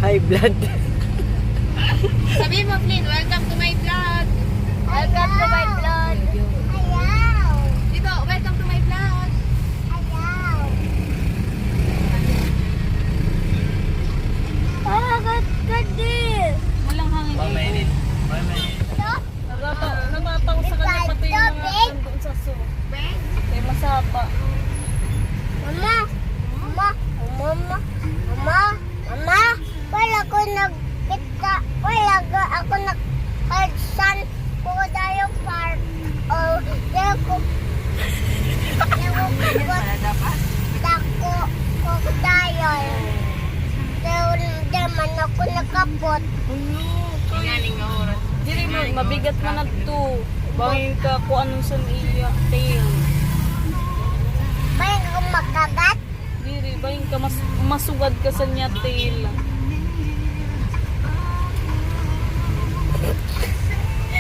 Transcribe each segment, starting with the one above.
High blood. Sabi mo, Flynn, welcome to my vlog. Welcome to my vlog. Ayaw. Dito, welcome to my vlog. Ayaw. Ah, good. Walang hangin. Mamainin. Mamainin. Namataw sa kanya pati yung mga nandun sa zoo. Kaya masaba. Mama, wala ko nagkita, wala ako nagkalsan ko tayo park. Oh, dako. Dako ko tayo. Daman ako nakapot. Dili mo, mabigat man na to. Bangin ka kung anong suniya. Tail. May ako makagat. Dili, bangin ka masugad ka sa niya tail.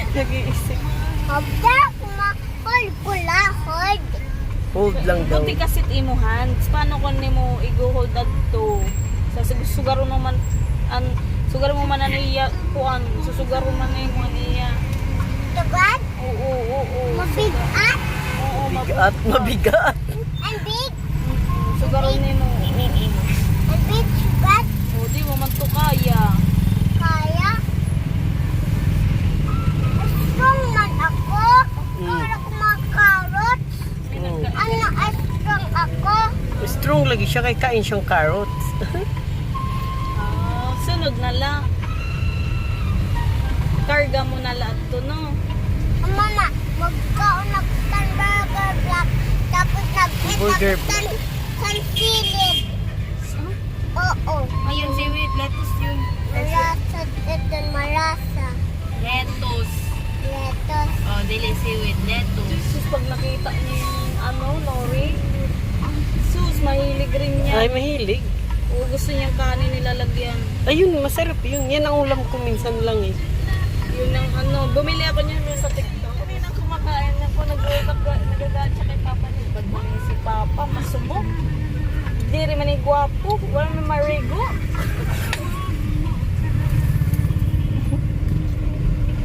Nag-iisip. Habdak makol kulahod. Hold lang daw. Buti kasi imo hands. Paano ko nimo i-hold adto? Sa sugaro naman sugar mo man niya kuan, susugar mo man mo niya. Tugad? Oo. Mabigat? Oo, Mabigat. And big? Sugar nimo. And big sugat? Oo, di mo man to kaya. Kaya? Strong man ako. Wala ko mga carrots. Strong ako. Strong lagi siya kay kain siyang carrots. Sunod na la. Karga mo na la to, no? Mama, magkaon burger black. Tapos Burger. silid. Oo. Ayun, seaweed, lettuce yun. Malasa din, malasa. Lettuce. Lettuce. Oh, dili seaweed, lettuce. Sus, pag nakita niya yung Nori, sus, mahilig rin niya. Ay, mahilig. O gusto niyang kanin nilalagyan. Ayun, masarap yun. Yan ang ulam ko minsan lang eh. Yun ang bumili ako niya sa TikTok. Hindi nang kumakain ako, nag-uulap siya kay Papa niya. Ba't ba si Papa, masubok? Hindi rin man yung gwapo, wala may marigo.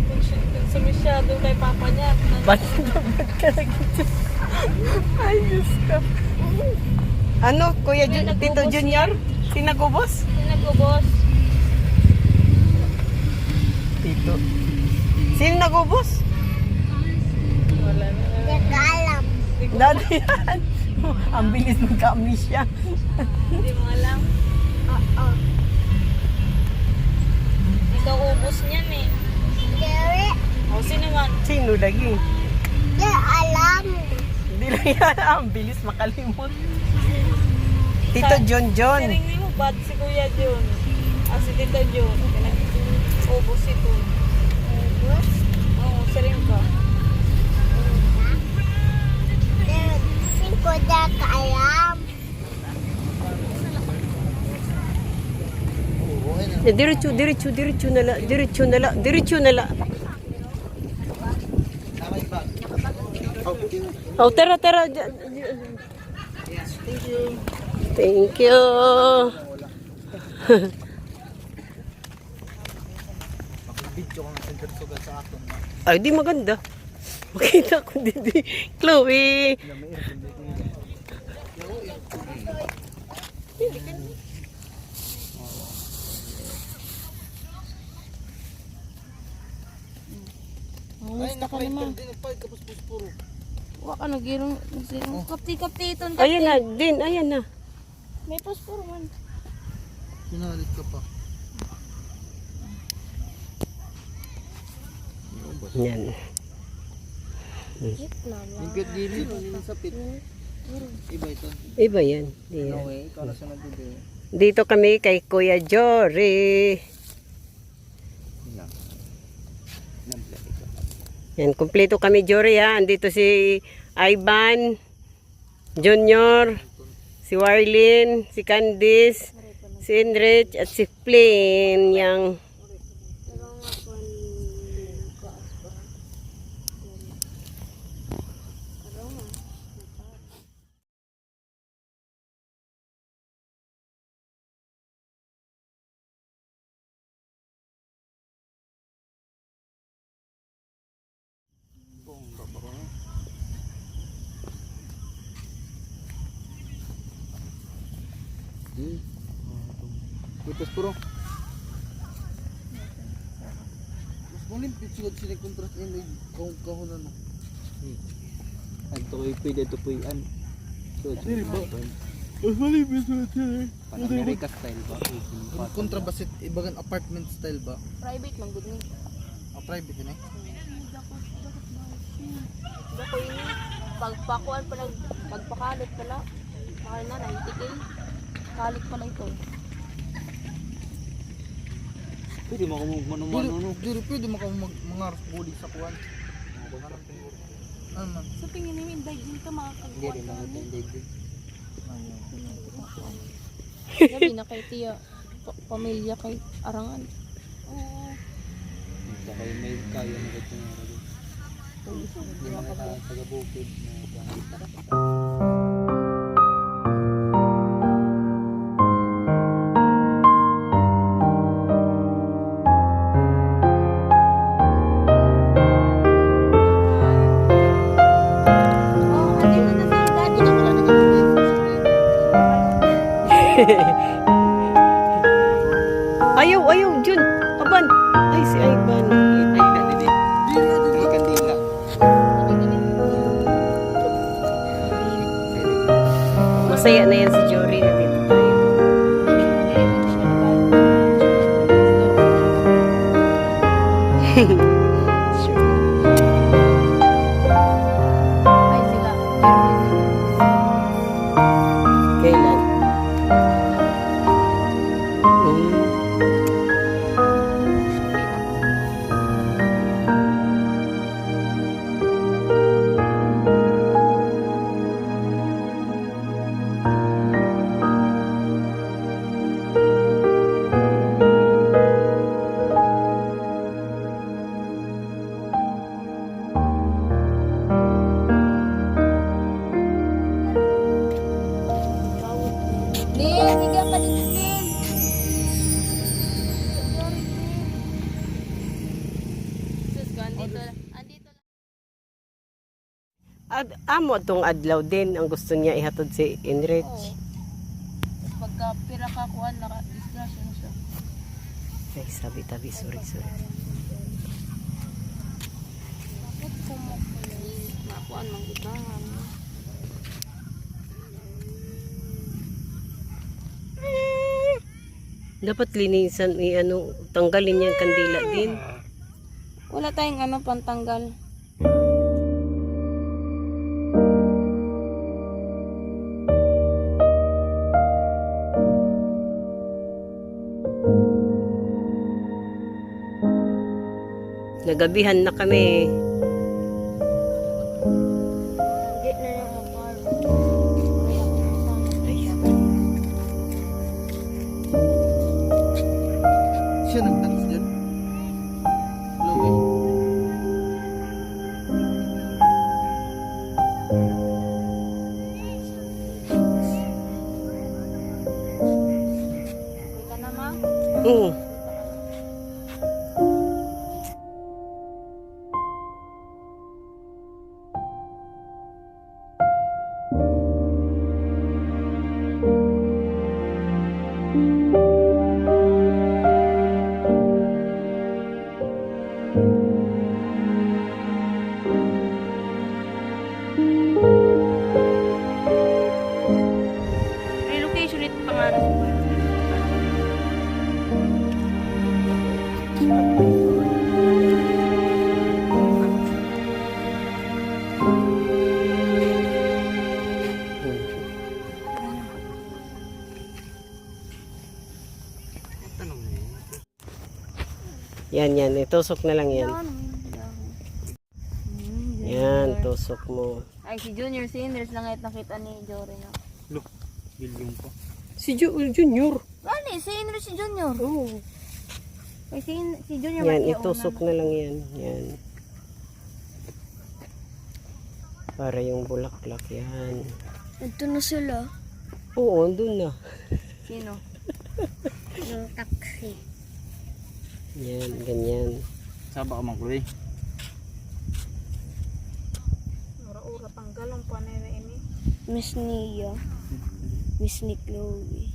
Kung sumisyado kay Papa niya. Ba't ka nagito? Ay, Diyos ko. Ano, Kuya Tito Junior? Sinagubos? Nag-ubos. Tito. Sino nagubos? Wala na. Hindi ko alam. Dati yan. Ang bilis magka-amnesia. Hindi mo alam. Oo. Ikaw ubos niyan eh. Hindi. O, sino man? Sino lagi? Hindi alam. Hindi lang yan. Ang bilis makalimot. Tito John. Siring mo, bad si Kuya John. Si Tito John. Ubos ito. Ubus. Oo, siring ka. Hindi ko na alam. Diretso na la. Oh, tara. Thank you. Ay, di maganda. Makita ko didi. Chloe. Basta ka naman. Wala ka nag-irong. Kapti-kapti ito. Ayan na. May posporo man. Pinalit ka pa. Yan. Higit dili, sapit. Iba ito. Iba yan. No way, ikaw na sunod dito. Dito kami kay Kuya Jory. Yan, kumpleto kami Jory ha. Andito si Ivan Junior, si Warlin, si Candice, si Enrich at si Flynn yang Lukas puro. Mas malimpit sila kontrast ini kahon ano. Ito ko'y pwede ito po'y ano. Dili ba? Mas malimpit sila. Pan-America style ba? Kontra basit ibagan apartment style ba? Private man gud ni. Private ni. Dako ini pagpakuan pa pagpakalit pala. Mahal na 90K. Kalit pala ito. Pwede mo kung mano-mano. Dili pwede mo mangarap buli sa kuwan. Ano man? Sa tingin ni Minday dito Hindi makakagkuhan rin ka naman ni. tindig din. Gabi na kay tiya pamilya kay Arangan. Oo. Saka yung may kaya na ito nga rin. Hindi mga taga-bukid na pangita. Oh, ate na na sa dad. Ayaw, Jun. Aban. Ay, si Ivan. Ay, hindi. May kandila. Masaya na yan si Jory. Nandito tayo. Sure. Ay sila. Kailan? Hmm. Lin, higa ka dito, Lin. Sus, andito lang. Amo tong adlaw din ang gusto niya ihatod si Enrich. Oo. Pagka pira ka kuan, naka-disgrasya na siya. Ay, sabi-tabi. Sorry. Bakit kumukulit? Nakuan, manggudahan. Dapat linisan, tanggalin yung kandila din. Wala tayong pantanggal. Nagabihan na kami. Hindi na yung maparo. Ay, Siya nagtanis dyan. Chloe. Ika na, ma? Oo. Relocation ito pangalan ko. Tanong mo yun. Yan. Itusok na lang yan. Yan, tusok mo. Ay, si Junior Seniors lang ngayon nakita ni Jory na. Look, bilyong pa. Si Junior. Ano eh, Senior si Junior. Oo. Ay, si Junior Yan, Matia itusok na lang yan. Yan. Para yung bulaklak yan. Ito na sila. Oo, andun na. Sino? Yung taxi. Yan, ganyan. Saba ka mang Chloe. Ura-ura, tanggal ang panay na ini. Miss Nia. Miss ni Chloe.